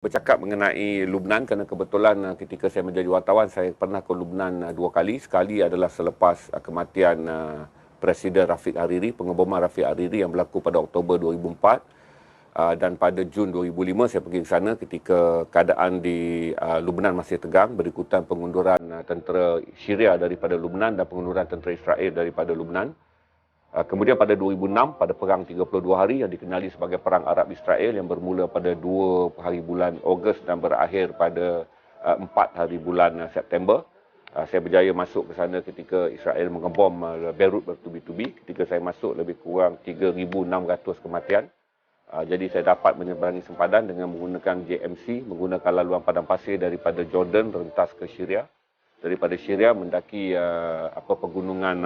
bercakap mengenai Lubnan kerana kebetulan ketika saya menjadi wartawan saya pernah ke Lubnan 2 kali. Sekali adalah selepas kematian Presiden Rafiq Hariri, pengeboman Rafiq Hariri yang berlaku pada Oktober 2004. Dan pada Jun 2005 saya pergi ke sana ketika keadaan di Lubnan masih tegang berikutan pengunduran tentera Syria daripada Lubnan dan pengunduran tentera Israel daripada Lubnan. Kemudian pada 2006, pada perang 32 hari yang dikenali sebagai Perang Arab-Israel yang bermula pada 2 hari bulan Ogos dan berakhir pada 4 hari bulan September. Saya berjaya masuk ke sana ketika Israel mengebom Beirut bertubi-tubi. Ketika saya masuk, lebih kurang 3,600 kematian. Jadi saya dapat menyeberangi sempadan dengan menggunakan JMC, menggunakan laluan padang pasir daripada Jordan rentas ke Syria. Daripada Syria mendaki pegunungan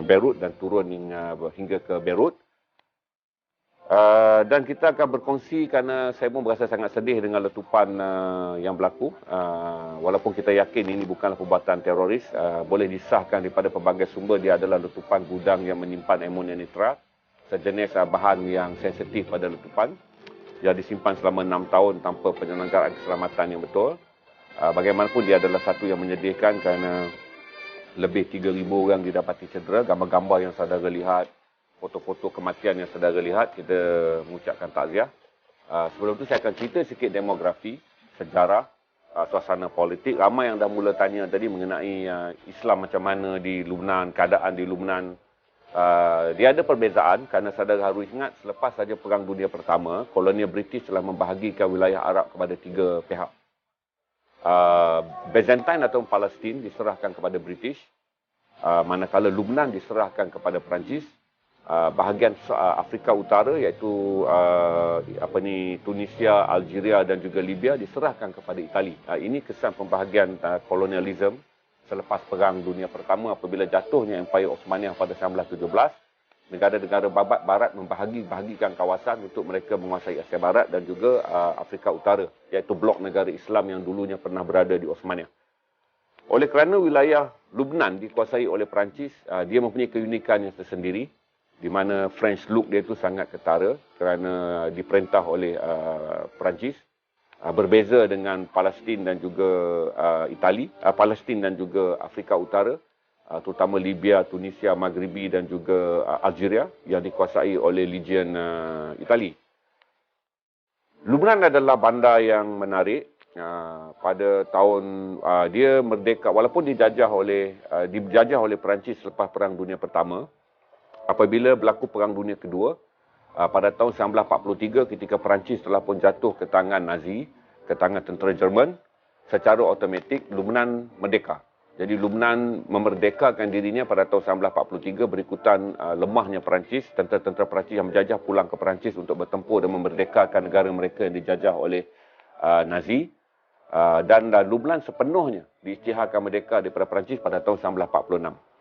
Beirut dan turun hingga ke Beirut. Dan kita akan berkongsi kerana saya pun berasa sangat sedih dengan letupan yang berlaku. Walaupun kita yakin ini bukanlah perbuatan teroris, boleh disahkan daripada pelbagai sumber dia adalah letupan gudang yang menyimpan amonia nitrat, sejenis bahan yang sensitif pada letupan yang disimpan selama 6 tahun tanpa penyelenggaraan keselamatan yang betul. Bagaimanapun dia adalah satu yang menyedihkan kerana lebih 3,000 orang didapati cedera. Gambar-gambar yang saudara lihat, foto-foto kematian yang saudara lihat, kita mengucapkan takziah. Sebelum itu saya akan cerita sikit demografi, sejarah, suasana politik. Ramai yang dah mula tanya tadi mengenai Islam macam mana di Lubnan, keadaan di Lubnan. Dia ada perbezaan kerana saudara harus ingat selepas saja Perang Dunia Pertama, kolonial British telah membahagikan wilayah Arab kepada 3 pihak. Byzantine atau Palestin diserahkan kepada British, manakala Lubnan diserahkan kepada Perancis. Bahagian Afrika Utara iaitu Tunisia, Algeria dan juga Libya diserahkan kepada Itali. Ini kesan pembahagian kolonialisme selepas Perang Dunia Pertama apabila jatuhnya Empire Osmaniyah pada 1917. Negara-negara barat membahagikan kawasan untuk mereka menguasai Asia Barat dan juga Afrika Utara, iaitu blok negara Islam yang dulunya pernah berada di Osmaniyah. Oleh kerana wilayah Lubnan dikuasai oleh Perancis, dia mempunyai keunikan yang tersendiri, di mana French look dia itu sangat ketara kerana diperintah oleh Perancis. Berbeza dengan Palestin dan juga Itali, Palestin dan juga Afrika Utara, terutama Libya, Tunisia, Maghribi dan juga Algeria yang dikuasai oleh Legion Itali. Lubnan adalah bandar yang menarik. Pada tahun dia merdeka, walaupun dijajah oleh Perancis selepas Perang Dunia Pertama. Apabila berlaku Perang Dunia Kedua, pada tahun 1943 ketika Perancis telah pun jatuh ke tangan Nazi, ke tangan tentera Jerman, secara automatik Lubnan merdeka. Jadi Lubnan memerdekakan dirinya pada tahun 1943 berikutan lemahnya Perancis. Tentera-tentera Perancis yang menjajah pulang ke Perancis untuk bertempur dan memerdekakan negara mereka yang dijajah oleh Nazi. Dan Lubnan sepenuhnya diisytiharkan merdeka daripada Perancis pada tahun 1946.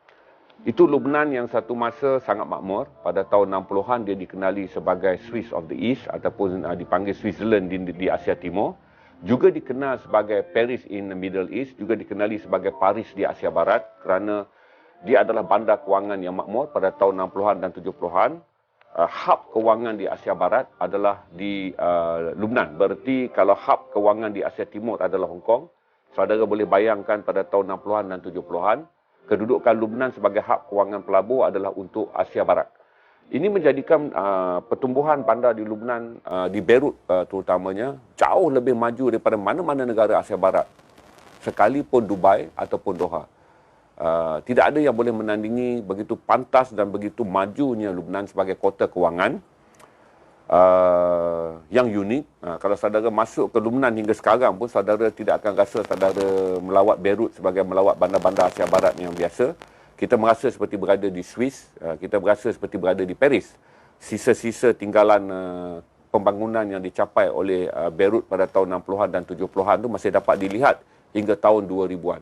Itu Lubnan yang satu masa sangat makmur. Pada tahun 60-an dia dikenali sebagai Swiss of the East ataupun dipanggil Switzerland di Asia Timur. Juga dikenal sebagai Paris in the Middle East, juga dikenali sebagai Paris di Asia Barat kerana dia adalah bandar kewangan yang makmur pada tahun 60-an dan 70-an. Hub kewangan di Asia Barat adalah di Lubnan. Berarti kalau hub kewangan di Asia Timur adalah Hong Kong, saudara boleh bayangkan pada tahun 60-an dan 70-an, kedudukan Lubnan sebagai hub kewangan pelabur adalah untuk Asia Barat. Ini menjadikan pertumbuhan bandar di Lubnan, di Beirut terutamanya, jauh lebih maju daripada mana-mana negara Asia Barat. Sekalipun Dubai ataupun Doha. Tidak ada yang boleh menandingi begitu pantas dan begitu majunya Lubnan sebagai kota kewangan. Yang unik. Kalau saudara masuk ke Lubnan hingga sekarang pun, saudara tidak akan rasa saudara melawat Beirut sebagai melawat bandar-bandar Asia Barat yang biasa. Kita merasa seperti berada di Swiss, kita merasa seperti berada di Paris. Sisa-sisa tinggalan pembangunan yang dicapai oleh Beirut pada tahun 60-an dan 70-an itu masih dapat dilihat hingga tahun 2000-an.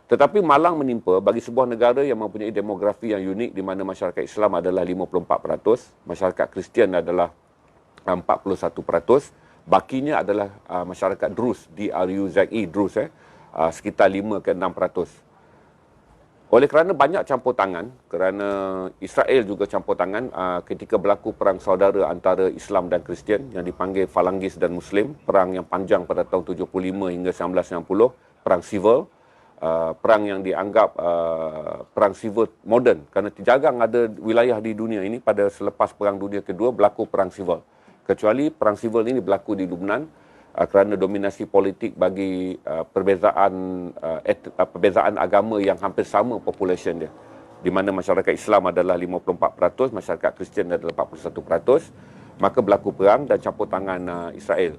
Tetapi malang menimpa bagi sebuah negara yang mempunyai demografi yang unik di mana masyarakat Islam adalah 54%, masyarakat Kristian adalah 41%, bakinya adalah masyarakat Druz, D-R-U-Z-E, Druz, sekitar 5 ke 6%. Oleh kerana banyak campur tangan, kerana Israel juga campur tangan ketika berlaku perang saudara antara Islam dan Kristian yang dipanggil Falangis dan Muslim, perang yang panjang pada tahun 75 hingga 1960, perang sivil, perang yang dianggap perang sivil moden, kerana jarang ada wilayah di dunia ini pada selepas Perang Dunia Kedua berlaku perang sivil. Kecuali perang sivil ini berlaku di Lebanon kerana dominasi politik bagi perbezaan agama yang hampir sama population dia. Di mana masyarakat Islam adalah 54%, masyarakat Kristian adalah 41%, maka berlaku perang dan campur tangan Israel.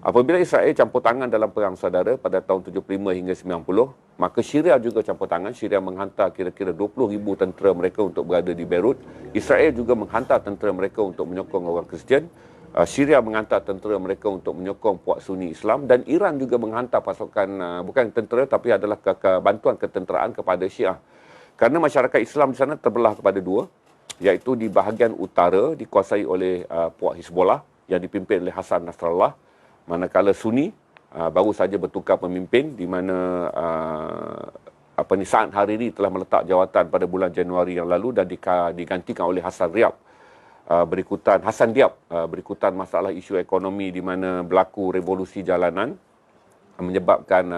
Apabila Israel campur tangan dalam perang saudara pada tahun 75 hingga 90, maka Syria juga campur tangan. Syria menghantar kira-kira 20,000 tentera mereka untuk berada di Beirut. Israel juga menghantar tentera mereka untuk menyokong orang Kristian. Syria menghantar tentera mereka untuk menyokong puak Sunni Islam, dan Iran juga menghantar pasukan, bukan tentera tapi adalah bantuan ketenteraan kepada Syiah. Kerana masyarakat Islam di sana terbelah kepada dua, iaitu di bahagian utara dikuasai oleh puak Hizbollah yang dipimpin oleh Hassan Nasrallah, manakala Sunni baru saja bertukar pemimpin, di mana Sa'ad Hariri telah meletak jawatan pada bulan Januari yang lalu dan digantikan oleh Hassan Diab, berikutan masalah isu ekonomi di mana berlaku revolusi jalanan menyebabkan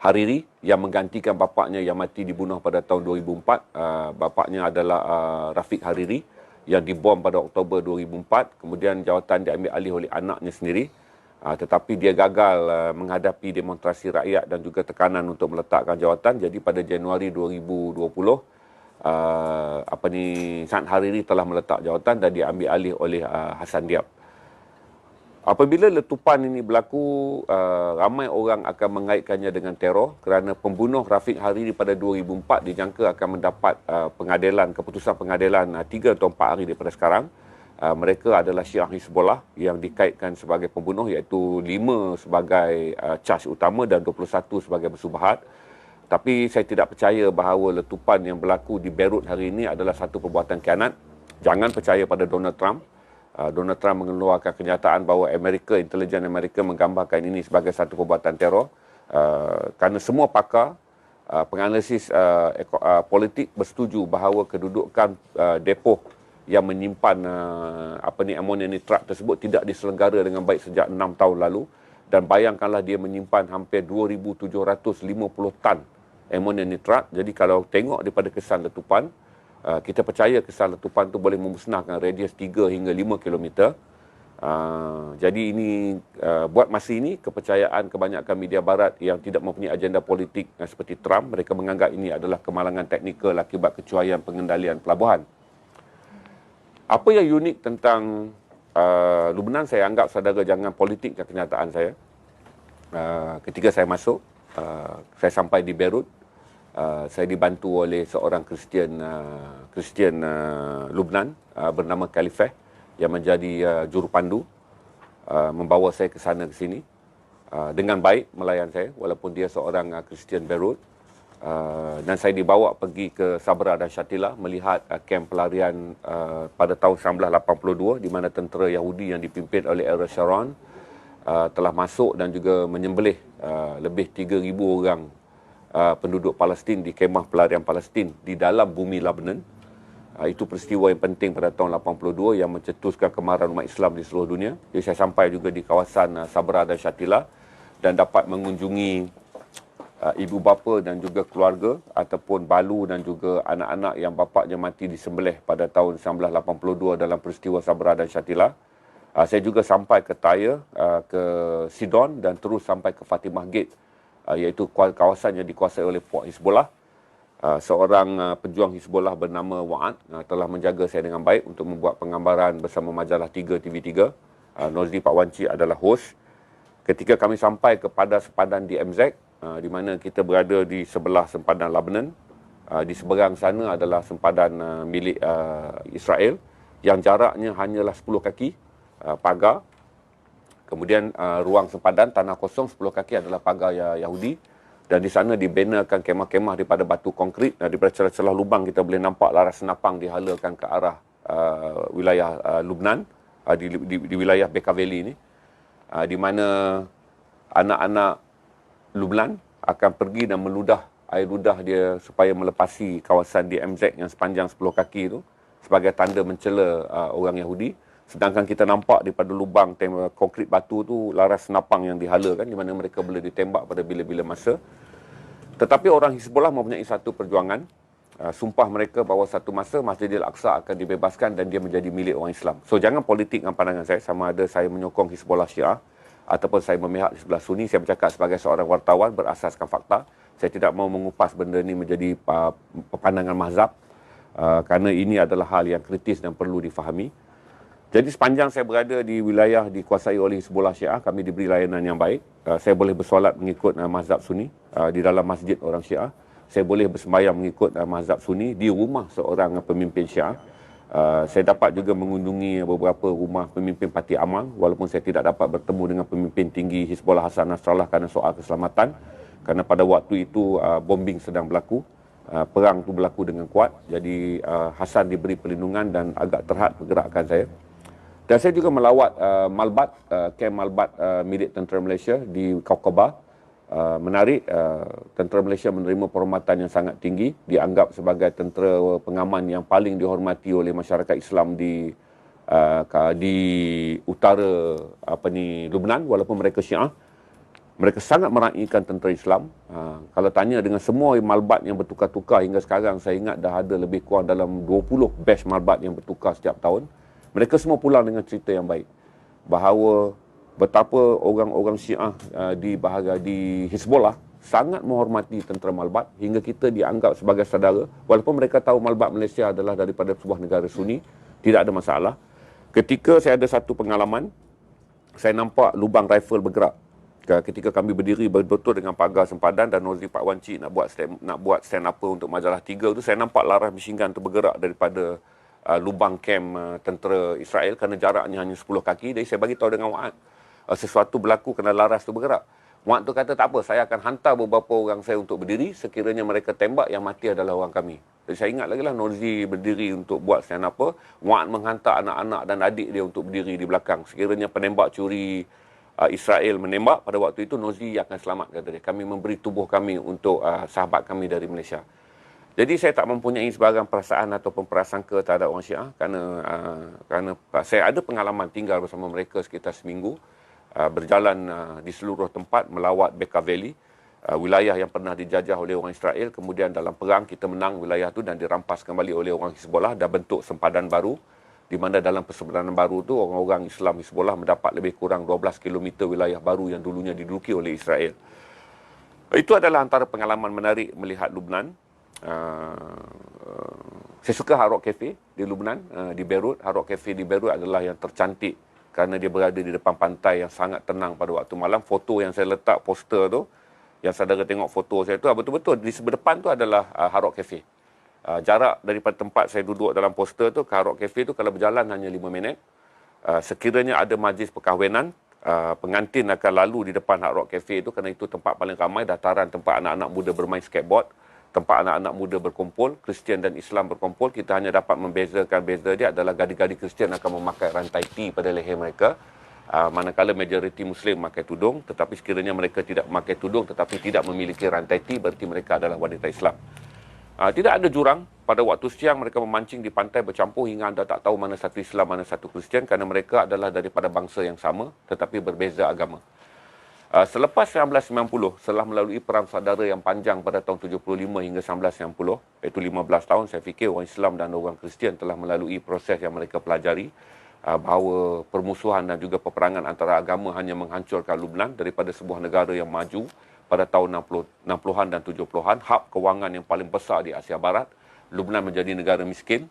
Hariri yang menggantikan bapaknya yang mati dibunuh pada tahun 2004. Bapaknya adalah Rafiq Hariri yang dibom pada Oktober 2004. Kemudian jawatan diambil alih oleh anaknya sendiri. Tetapi dia gagal menghadapi demonstrasi rakyat dan juga tekanan untuk meletakkan jawatan. Jadi pada Januari 2020, Sa'ad Hariri telah meletak jawatan dan diambil alih oleh Hassan Diab. Apabila letupan ini berlaku, ramai orang akan mengaitkannya dengan teror kerana pembunuh Rafiq Hariri pada 2004 dijangka akan mendapat keputusan pengadilan 3 atau 4 hari daripada sekarang. Mereka adalah Syiah Hizbollah yang dikaitkan sebagai pembunuh, iaitu 5 sebagai charge utama dan 21 sebagai bersubahat. Tapi saya tidak percaya bahawa letupan yang berlaku di Beirut hari ini adalah satu perbuatan khianat. Jangan percaya pada Donald Trump. Donald Trump mengeluarkan kenyataan bahawa intelijen Amerika menggambarkan ini sebagai satu perbuatan teror. Kerana semua pakar penganalisis politik bersetuju bahawa kedudukan depoh yang menyimpan amonia nitrat tersebut tidak diselenggara dengan baik sejak 6 tahun lalu. Dan bayangkanlah dia menyimpan hampir 2,750 tan amonia nitrat. Jadi kalau tengok daripada kesan letupan, kita percaya kesan letupan itu boleh memusnahkan radius 3 hingga 5 km. Jadi ini buat masa ini kepercayaan kebanyakan media barat yang tidak mempunyai agenda politik seperti Trump, mereka menganggap ini adalah kemalangan teknikal akibat kecuaian pengendalian pelabuhan. Apa yang unik tentang Lebanon, saya anggap saudara jangan politikkan kenyataan saya. Ketika saya masuk, saya sampai di Beirut, saya dibantu oleh seorang Kristian Lebanon bernama Khalifah yang menjadi jurupandu, membawa saya ke sana ke sini dengan baik melayan saya walaupun dia seorang Kristian Beirut. Dan saya dibawa pergi ke Sabra dan Shatila melihat kem pelarian pada tahun 1982 di mana tentera Yahudi yang dipimpin oleh Ariel Sharon telah masuk dan juga menyembelih lebih 3,000 orang penduduk Palestin di kemah pelarian Palestin di dalam bumi Lebanon. Itu peristiwa yang penting pada tahun 82 yang mencetuskan kemarahan umat Islam di seluruh dunia. Jadi saya sampai juga di kawasan Sabra dan Shatila dan dapat mengunjungi ibu bapa dan juga keluarga ataupun balu dan juga anak-anak yang bapaknya mati disembelih pada tahun 1982 dalam peristiwa Sabra dan Shatila. Saya juga sampai ke Tyre, ke Sidon dan terus sampai ke Fatimah Gate, iaitu kawasan yang dikuasai oleh puak Hizbollah. Seorang pejuang Hizbollah bernama Wa'ad telah menjaga saya dengan baik untuk membuat penggambaran bersama majalah 3 TV3. Nozli Pak Wanci adalah host. Ketika kami sampai kepada sempadan di MZ, di mana kita berada di sebelah sempadan Lebanon, di seberang sana adalah sempadan milik Israel yang jaraknya hanyalah 10 kaki pagar. Kemudian ruang sempadan tanah kosong 10 kaki adalah pagar Yahudi, dan di sana dibenakan kemah-kemah daripada batu konkrit. Daripada celah-celah lubang kita boleh nampak laras senapang dihalakan ke arah wilayah Lebanon, di wilayah Bekaa Valley ini, di mana anak-anak Lebanon akan pergi dan meludah air ludah dia supaya melepasi kawasan DMZ yang sepanjang 10 kaki itu sebagai tanda mencela orang Yahudi. Sedangkan kita nampak daripada lubang konkrit batu tu laras senapang yang dihala kan, di mana mereka boleh ditembak pada bila-bila masa. Tetapi orang Hizbullah mempunyai satu perjuangan, sumpah mereka bahawa satu masa Masjidil Aqsa akan dibebaskan dan dia menjadi milik orang Islam. So jangan politik dengan pandangan saya, sama ada saya menyokong Hizbullah Syiah ataupun saya memihak Hizbullah Sunni. Saya bercakap sebagai seorang wartawan berasaskan fakta. Saya tidak mau mengupas benda ini menjadi pandangan mazhab, kerana ini adalah hal yang kritis dan perlu difahami. Jadi sepanjang saya berada di wilayah dikuasai oleh Hizbullah Syiah, kami diberi layanan yang baik. Saya boleh bersolat mengikut mazhab Sunni di dalam masjid orang Syiah. Saya boleh bersembahyang mengikut mazhab Sunni di rumah seorang pemimpin Syiah. Saya dapat juga mengunjungi beberapa rumah pemimpin Parti Amal, walaupun saya tidak dapat bertemu dengan pemimpin tinggi Hizbullah Hasan Nasrallah kerana soal keselamatan. Kerana pada waktu itu bombing sedang berlaku. Perang itu berlaku dengan kuat. Jadi Hasan diberi perlindungan dan agak terhad pergerakan saya. Dan saya juga melawat Malbat, kem Malbat milik tentera Malaysia di Kaukabah. Menarik, tentera Malaysia menerima penghormatan yang sangat tinggi, dianggap sebagai tentera pengaman yang paling dihormati oleh masyarakat Islam di utara Lubnan, walaupun mereka Syiah. Mereka sangat meraihkan tentera Islam. Kalau tanya dengan semua malbat yang bertukar-tukar hingga sekarang, saya ingat dah ada lebih kurang dalam 20 batch malbat yang bertukar setiap tahun. Mereka semua pulang dengan cerita yang baik, bahawa betapa orang-orang Syiah di Hizbullah sangat menghormati tentera Malbat hingga kita dianggap sebagai saudara. Walaupun mereka tahu Malbat Malaysia adalah daripada sebuah negara Sunni, tidak ada masalah. Ketika saya ada satu pengalaman, saya nampak lubang rifle bergerak. Ketika kami berdiri betul-betul dengan pagar sempadan dan Nozri Pak Wan Cik nak buat stand up untuk majalah 3 tu, saya nampak laras machine gun tu bergerak daripada lubang kem tentera Israel kerana jaraknya hanya 10 kaki. Jadi saya bagi tahu dengan Wa'ad, sesuatu berlaku kerana laras tu bergerak. Wa'ad tu kata tak apa, saya akan hantar beberapa orang saya untuk berdiri, sekiranya mereka tembak yang mati adalah orang kami. Jadi saya ingat lagi lah Nozri berdiri untuk buat stand up. Wa'ad menghantar anak-anak dan adik dia untuk berdiri di belakang. Sekiranya penembak curi Israel menembak pada waktu itu, Nozri akan selamat, kata dia. Kami memberi tubuh kami untuk sahabat kami dari Malaysia. Jadi saya tak mempunyai sebarang perasaan ataupun prasangka terhadap orang Syiah kerana saya ada pengalaman tinggal bersama mereka sekitar seminggu, berjalan di seluruh tempat, melawat Bekaa Valley, wilayah yang pernah dijajah oleh orang Israel. Kemudian dalam perang kita menang wilayah itu dan dirampas kembali oleh orang Hizbullah dan bentuk sempadan baru, di mana dalam persempadan baru itu orang-orang Islam Hizbullah mendapat lebih kurang 12 km wilayah baru yang dulunya diduduki oleh Israel. Itu adalah antara pengalaman menarik melihat Lubnan. Saya suka Hard Rock Cafe di Lubnan, di Beirut. Hard Rock Cafe di Beirut adalah yang tercantik kerana dia berada di depan pantai yang sangat tenang pada waktu malam. Foto yang saya letak, poster tu, yang saudara tengok foto saya tu, betul-betul di sebelah depan tu adalah Hard Rock Cafe. Jarak daripada tempat saya duduk dalam poster tu ke Hard Rock Cafe tu kalau berjalan hanya 5 minit. Sekiranya ada majlis perkahwinan, pengantin akan lalu di depan Hard Rock Cafe itu kerana itu tempat paling ramai, dataran tempat anak-anak muda bermain skateboard, tempat anak-anak muda berkumpul, Kristian dan Islam berkumpul. Kita hanya dapat membezakan beza dia adalah gadis-gadis Kristian akan memakai rantai T pada leher mereka, manakala majoriti Muslim memakai tudung. Tetapi sekiranya mereka tidak memakai tudung tetapi tidak memiliki rantai T, berarti mereka adalah wanita Islam. Tidak ada jurang. Pada waktu siang mereka memancing di pantai bercampur hingga anda tak tahu mana satu Islam, mana satu Kristian, kerana mereka adalah daripada bangsa yang sama tetapi berbeza agama. Selepas 1990, setelah melalui perang saudara yang panjang pada tahun 75 hingga 1990, iaitu 15 tahun, saya fikir orang Islam dan orang Kristian telah melalui proses yang mereka pelajari, bahawa permusuhan dan juga peperangan antara agama hanya menghancurkan Lubnan daripada sebuah negara yang maju pada tahun 60-an dan 70-an, hub kewangan yang paling besar di Asia Barat. Lubnan menjadi negara miskin,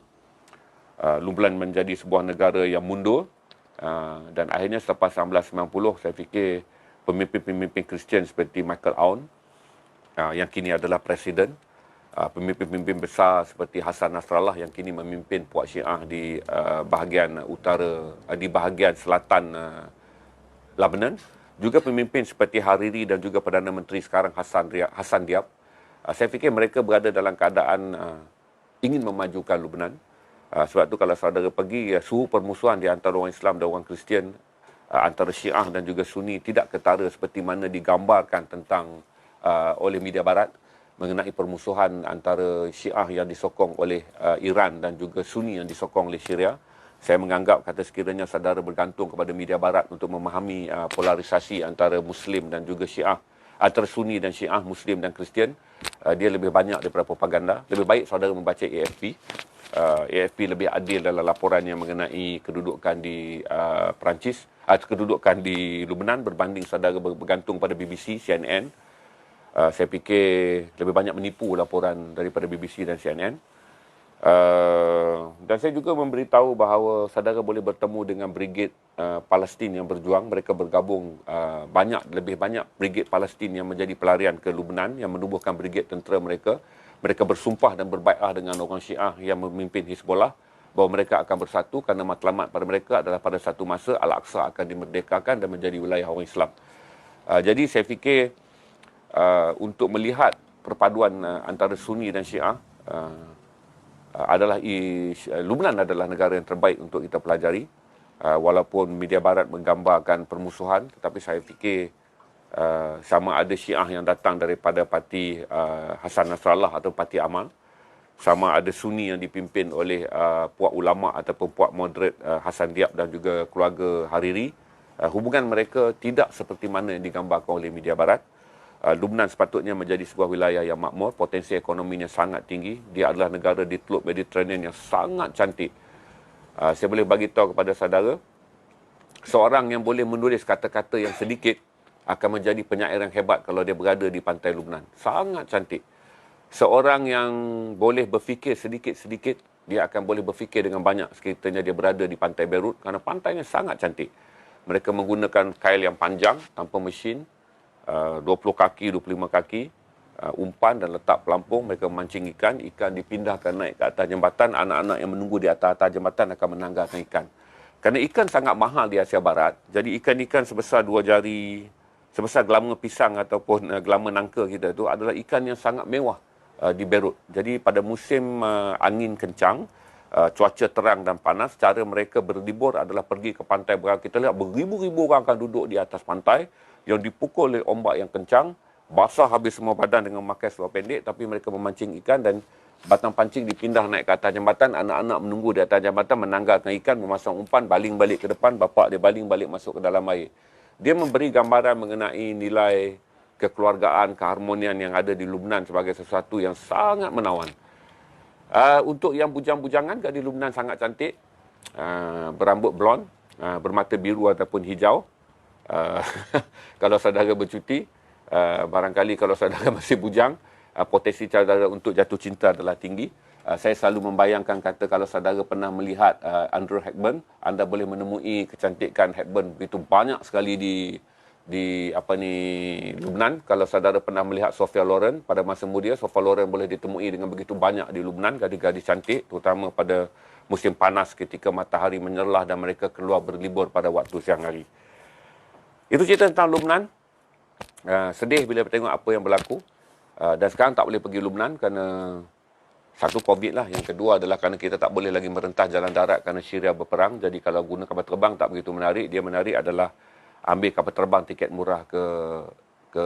Lubnan menjadi sebuah negara yang mundur, dan akhirnya selepas 1990, saya fikir pemimpin-pemimpin Kristian seperti Michael Aoun, yang kini adalah presiden, pemimpin-pemimpin besar seperti Hasan Nasrallah yang kini memimpin puak Syiah di bahagian utara, di bahagian selatan Lebanon, juga pemimpin seperti Hariri dan juga Perdana Menteri sekarang Hassan Diab. Saya fikir mereka berada dalam keadaan ingin memajukan Lubnan. Sebab itu kalau saudara pergi, suhu permusuhan di antara orang Islam dan orang Kristian, antara Syiah dan juga Sunni tidak ketara seperti mana digambarkan tentang oleh media barat. mengenai permusuhan antara Syiah yang disokong oleh Iran dan juga Sunni yang disokong oleh Syria. Saya menganggap kata sekiranya saudara bergantung kepada media barat untuk memahami polarisasi antara Muslim dan juga Syiah, antara Sunni dan Syiah, Muslim dan Kristian, dia lebih banyak daripada propaganda. Lebih baik saudara membaca AFP. AFP lebih adil dalam laporannya mengenai kedudukan di Perancis, kedudukan di Lubnan berbanding saudara bergantung pada BBC, CNN. Saya fikir lebih banyak menipu laporan daripada BBC dan CNN. Dan saya juga memberitahu bahawa saudara boleh bertemu dengan Brigade Palestin yang berjuang. Mereka bergabung lebih banyak Brigade Palestin yang menjadi pelarian ke Lubnan, yang menubuhkan brigade tentera mereka. Mereka bersumpah dan berbaiat dengan orang Syiah yang memimpin Hizbullah bahawa mereka akan bersatu kerana matlamat pada mereka adalah pada satu masa Al-Aqsa akan dimerdekakan dan menjadi wilayah orang Islam. Jadi saya fikir untuk melihat perpaduan antara Sunni dan Syiah, Lubnan adalah negara yang terbaik untuk kita pelajari. Walaupun media barat menggambarkan permusuhan, tetapi saya fikir sama ada Syiah yang datang daripada parti Hasan Nasrallah atau parti Amal, sama ada Sunni yang dipimpin oleh puak ulama ataupun puak moderat Hasan Diab dan juga keluarga Hariri. Hubungan mereka tidak seperti mana yang digambarkan oleh media barat. Lubnan sepatutnya menjadi sebuah wilayah yang makmur, potensi ekonominya sangat tinggi. Dia adalah negara di Teluk Mediterranean yang sangat cantik. Saya boleh bagi tahu kepada saudara, seorang yang boleh menulis kata-kata yang sedikit akan menjadi penyair yang hebat kalau dia berada di pantai Lubnan. Sangat cantik. Seorang yang boleh berfikir sedikit-sedikit, dia akan boleh berfikir dengan banyak sekiranya dia berada di pantai Beirut kerana pantainya sangat cantik. Mereka menggunakan kail yang panjang tanpa mesin, 20 kaki, 25 kaki, umpan dan letak pelampung. Mereka memancing ikan, ikan dipindahkan naik ke atas jambatan, anak-anak yang menunggu di atas jambatan akan menanggalkan ikan. Kerana ikan sangat mahal di Asia Barat, jadi ikan-ikan sebesar 2 jari, sebesar gelama pisang ataupun gelama nangka kita itu adalah ikan yang sangat mewah di Beirut. Jadi pada musim angin kencang, cuaca terang dan panas, cara mereka berlibur adalah pergi ke pantai berang. Kita lihat beribu-ribu orang akan duduk di atas pantai yang dipukul oleh ombak yang kencang, basah habis semua badan dengan memakai seluar pendek, tapi mereka memancing ikan dan batang pancing dipindah naik ke atas jambatan. Anak-anak menunggu di atas jambatan, menanggalkan ikan, memasang umpan, baling balik ke depan, bapak dia baling balik masuk ke dalam air. Dia memberi gambaran mengenai nilai kekeluargaan, keharmonian yang ada di Lubnan sebagai sesuatu yang sangat menawan. Untuk yang bujang-bujangan, gadis Lubnan sangat cantik. Berambut blond, bermata biru ataupun hijau. Kalau saudara bercuti, barangkali kalau saudara masih bujang, potensi saudara untuk jatuh cinta adalah tinggi. Saya selalu membayangkan kata kalau saudara pernah melihat Andrew Hepburn, anda boleh menemui kecantikan Hepburn begitu banyak sekali di Lubnan. Kalau saudara pernah melihat Sophia Loren pada masa muda, Sophia Loren boleh ditemui dengan begitu banyak di Lubnan, gadis-gadis cantik, terutama pada musim panas ketika matahari menyerlah dan mereka keluar berlibur pada waktu siang hari. Itu cerita tentang Lubnan. Sedih bila tengok apa yang berlaku. Dan sekarang tak boleh pergi Lubnan kerana satu COVID lah. Yang kedua adalah kerana kita tak boleh lagi merentas jalan darat kerana Syria berperang. Jadi kalau guna kapal terbang tak begitu menarik. Dia menarik adalah ambil kapal terbang tiket murah ke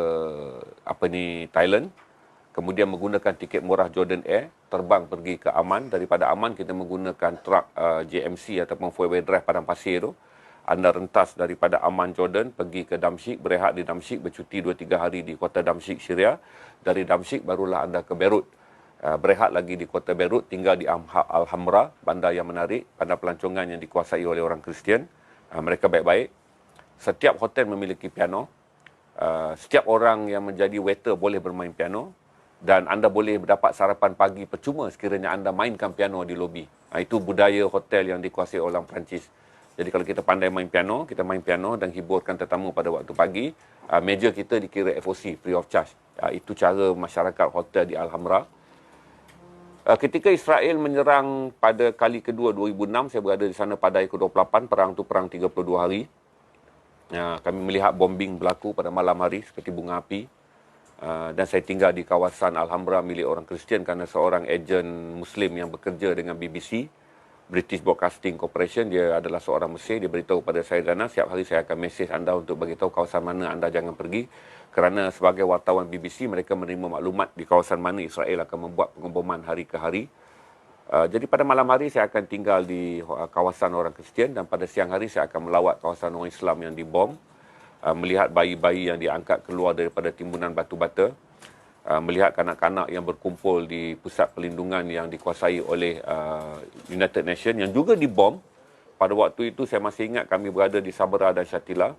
Thailand. Kemudian menggunakan tiket murah Jordan Air, terbang pergi ke Amman. Daripada Amman kita menggunakan truk JMC ataupun 4-wheel drive padang pasir tu. Anda rentas daripada Amman Jordan pergi ke Damsyik, berehat di Damsyik, bercuti 2-3 hari di kota Damsyik, Syria. Dari Damsyik barulah anda ke Beirut. Berehat lagi di kota Beirut, tinggal di Al-Hamra, bandar yang menarik, bandar pelancongan yang dikuasai oleh orang Kristian. Mereka baik-baik. Setiap hotel memiliki piano. Setiap orang yang menjadi waiter boleh bermain piano. Dan anda boleh dapat sarapan pagi percuma sekiranya anda mainkan piano di lobi. Itu budaya hotel yang dikuasai oleh orang Perancis. Jadi kalau kita pandai main piano, kita main piano dan hiburkan tetamu pada waktu pagi, meja kita dikira FOC, free of charge. Itu cara masyarakat hotel di Al-Hamra. Ketika Israel menyerang pada kali kedua 2006, saya berada di sana pada hari ke-28, perang tu perang 32 hari. Kami melihat bombing berlaku pada malam hari seperti bunga api. Dan saya tinggal di kawasan Al-Hamra milik orang Kristian kerana seorang ejen Muslim yang bekerja dengan BBC British Broadcasting Corporation. Dia adalah seorang Mesir. Dia beritahu kepada saya, Zana, setiap hari saya akan mesej anda untuk beritahu kawasan mana anda jangan pergi. Kerana sebagai wartawan BBC, mereka menerima maklumat di kawasan mana Israel akan membuat pengeboman hari ke hari. Jadi pada malam hari saya akan tinggal di kawasan orang Kristian dan pada siang hari saya akan melawat kawasan orang Islam yang dibom. Melihat bayi-bayi yang diangkat keluar daripada timbunan batu bata, melihat kanak-kanak yang berkumpul di pusat perlindungan yang dikuasai oleh United Nations yang juga dibom. Pada waktu itu saya masih ingat kami berada di Sabra dan Shatila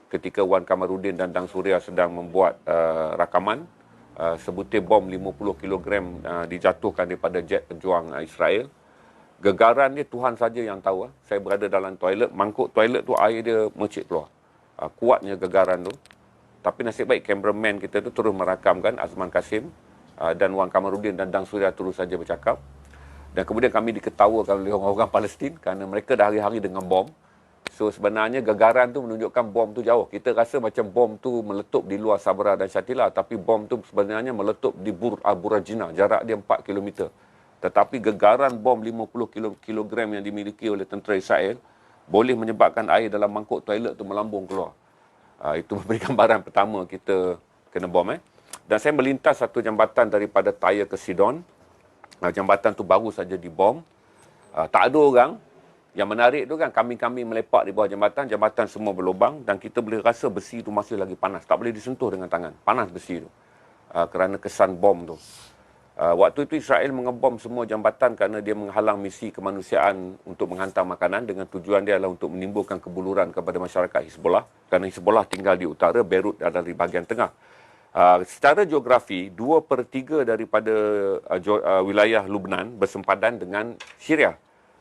ketika Wan Kamarudin dan Dang Surya sedang membuat rakaman. Sebutir bom 50 kg dijatuhkan daripada jet pejuang Israel. Gegaran dia Tuhan saja yang tahu. Saya berada dalam toilet, mangkuk toilet tu air dia mercik keluar. Kuatnya gegaran tu. Tapi nasib baik cameraman kita tu terus merakamkan, Azman Kasim dan Wan Kamarudin dan Dang Surya terus saja bercakap. Dan kemudian kami diketawakan oleh orang-orang Palestin kerana mereka dah hari-hari dengan bom. So sebenarnya gegaran tu menunjukkan bom tu jauh. Kita rasa macam bom tu meletup di luar Sabra dan Shatila, tapi bom tu sebenarnya meletup di Burajina, jarak dia 4 km. Tetapi gegaran bom 50 kg yang dimiliki oleh tentera Israel boleh menyebabkan air dalam mangkuk toilet tu melambung keluar. Itu memberi gambaran pertama kita kena bom. Dan saya melintas satu jambatan daripada Tyre ke Sidon. Jambatan tu baru saja dibom. Tak ada orang. Yang menarik tu kan kami-kami melepak di bawah jambatan. Jambatan semua berlubang dan kita boleh rasa besi tu masih lagi panas. Tak boleh disentuh dengan tangan. Panas besi tu. Kerana kesan bom tu. Waktu itu Israel mengebom semua jambatan kerana dia menghalang misi kemanusiaan untuk menghantar makanan dengan tujuan dia adalah untuk menimbulkan kebuluran kepada masyarakat Hizbullah. Kerana Hizbullah tinggal di utara, Beirut adalah di bahagian tengah. Secara geografi, 2/3 daripada wilayah Lubnan bersempadan dengan Syria.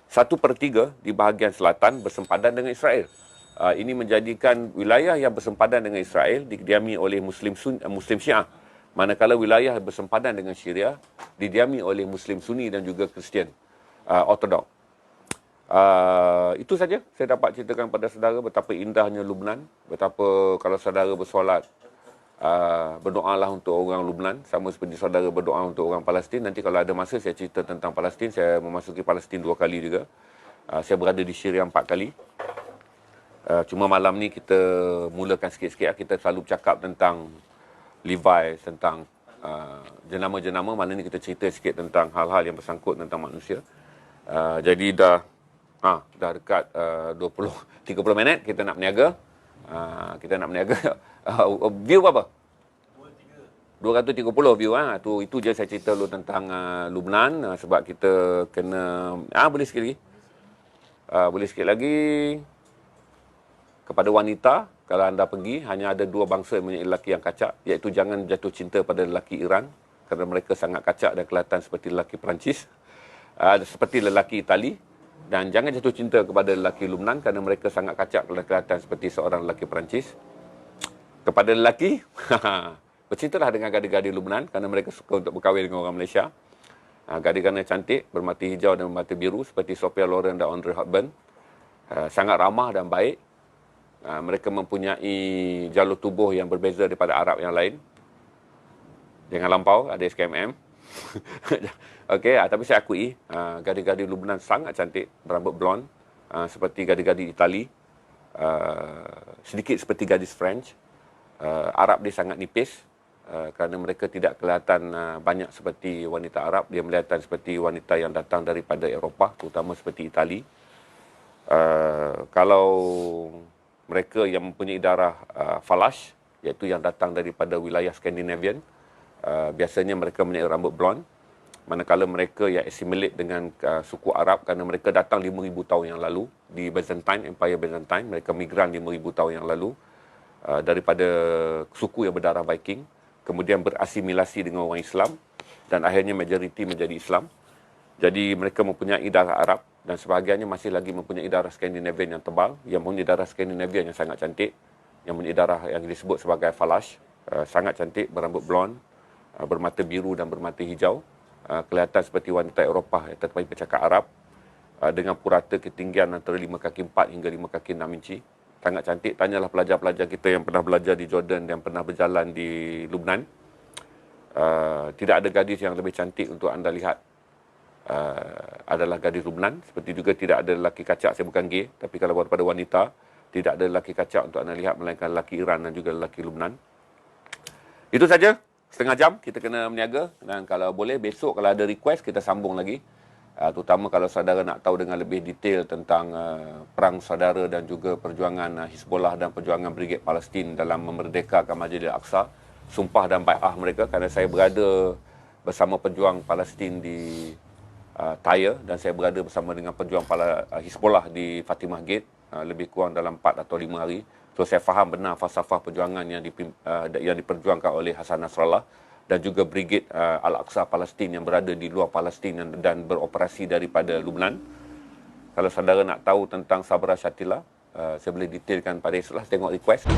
1/3 di bahagian selatan bersempadan dengan Israel. Ini menjadikan wilayah yang bersempadan dengan Israel didiami oleh Muslim Syiah. Manakala wilayah bersempadan dengan Syria didiami oleh Muslim Sunni dan juga Kristian Ortodok. Itu saja saya dapat ceritakan pada saudara betapa indahnya Lubnan, betapa kalau saudara bersolat, berdoalah untuk orang Lubnan sama seperti saudara berdoa untuk orang Palestin. Nanti kalau ada masa saya cerita tentang Palestin. Saya memasuki Palestin 2 kali juga. Saya berada di Syria 4 kali. Cuma malam ni kita mulakan sikit-sikit. Kita selalu bercakap tentang Levi, tentang jenama-jenama. Mana ni kita cerita sikit tentang hal-hal yang bersangkut tentang manusia. Jadi dah dekat 30 minit kita nak berniaga. View berapa? 230 view. Itu je saya cerita dulu tentang Lubnan. Sebab kita kena boleh sikit lagi kepada wanita. Kalau anda pergi, hanya ada 2 bangsa yang mempunyai lelaki yang kacak, iaitu jangan jatuh cinta pada lelaki Iran kerana mereka sangat kacak dan kelihatan seperti lelaki Perancis, seperti lelaki Itali, dan jangan jatuh cinta kepada lelaki Lubnan kerana mereka sangat kacak dan kelihatan seperti seorang lelaki Perancis. Kepada lelaki, bercintalah dengan gadis-gadis Lubnan kerana mereka suka untuk berkahwin dengan orang Malaysia. Gadis-gadis cantik, bermata hijau dan bermata biru seperti Sophia Loren dan Audrey Hepburn. Sangat ramah dan baik. Mereka mempunyai jalur tubuh yang berbeza daripada Arab yang lain. Jangan lampau, ada SKMM. Okey, tapi saya akui, gadis-gadis Lubnan sangat cantik, berambut blond, seperti gadis-gadis Itali, sedikit seperti gadis French. Arab dia sangat nipis, kerana mereka tidak kelihatan banyak seperti wanita Arab. Dia kelihatan seperti wanita yang datang daripada Eropah, terutama seperti Itali. Kalau mereka yang mempunyai darah Falash, iaitu yang datang daripada wilayah Scandinavian, biasanya mereka mempunyai rambut blond. Manakala mereka yang assimilate dengan suku Arab kerana mereka datang 5,000 tahun yang lalu di Byzantine, Empire Byzantine. Mereka migran 5,000 tahun yang lalu daripada suku yang berdarah Viking. Kemudian berasimilasi dengan orang Islam dan akhirnya majoriti menjadi Islam. Jadi mereka mempunyai darah Arab dan sebahagiannya masih lagi mempunyai darah Scandinavian yang tebal, yang mempunyai darah Scandinavian yang sangat cantik, yang mempunyai darah yang disebut sebagai Falash, sangat cantik, berambut blond, bermata biru dan bermata hijau, kelihatan seperti wanita Eropah tetapi bercakap Arab, dengan purata ketinggian antara 5 kaki 4 hingga 5 kaki 6 inci. Sangat cantik. Tanyalah pelajar-pelajar kita yang pernah belajar di Jordan dan pernah berjalan di Lubnan. Tidak ada gadis yang lebih cantik untuk anda lihat adalah gadis Lubnan. Seperti juga tidak ada lelaki kacak, saya bukan gay, tapi kalau pada wanita, tidak ada lelaki kacak untuk anda lihat, melainkan lelaki Iran dan juga lelaki Lubnan. Itu saja, setengah jam kita kena berniaga, dan kalau boleh besok kalau ada request kita sambung lagi. Terutama kalau saudara nak tahu dengan lebih detail tentang perang saudara dan juga perjuangan Hizbullah dan perjuangan Brigade Palestin dalam memerdekakan Masjid Al-Aqsa, sumpah dan bai'ah mereka, kerana saya berada bersama pejuang Palestin di Tyre dan saya berada bersama dengan pejuang Hizbullah di Fatimah Gate lebih kurang dalam 4 atau 5 hari. So saya faham benar falsafah perjuangan yang diperjuangkan oleh Hassan Nasrallah dan juga Brigade Al-Aqsa Palestin yang berada di luar Palestin dan beroperasi daripada Lubnan. Kalau saudara nak tahu tentang Sabra Shatila, saya boleh detailkan pada esok lah, tengok request.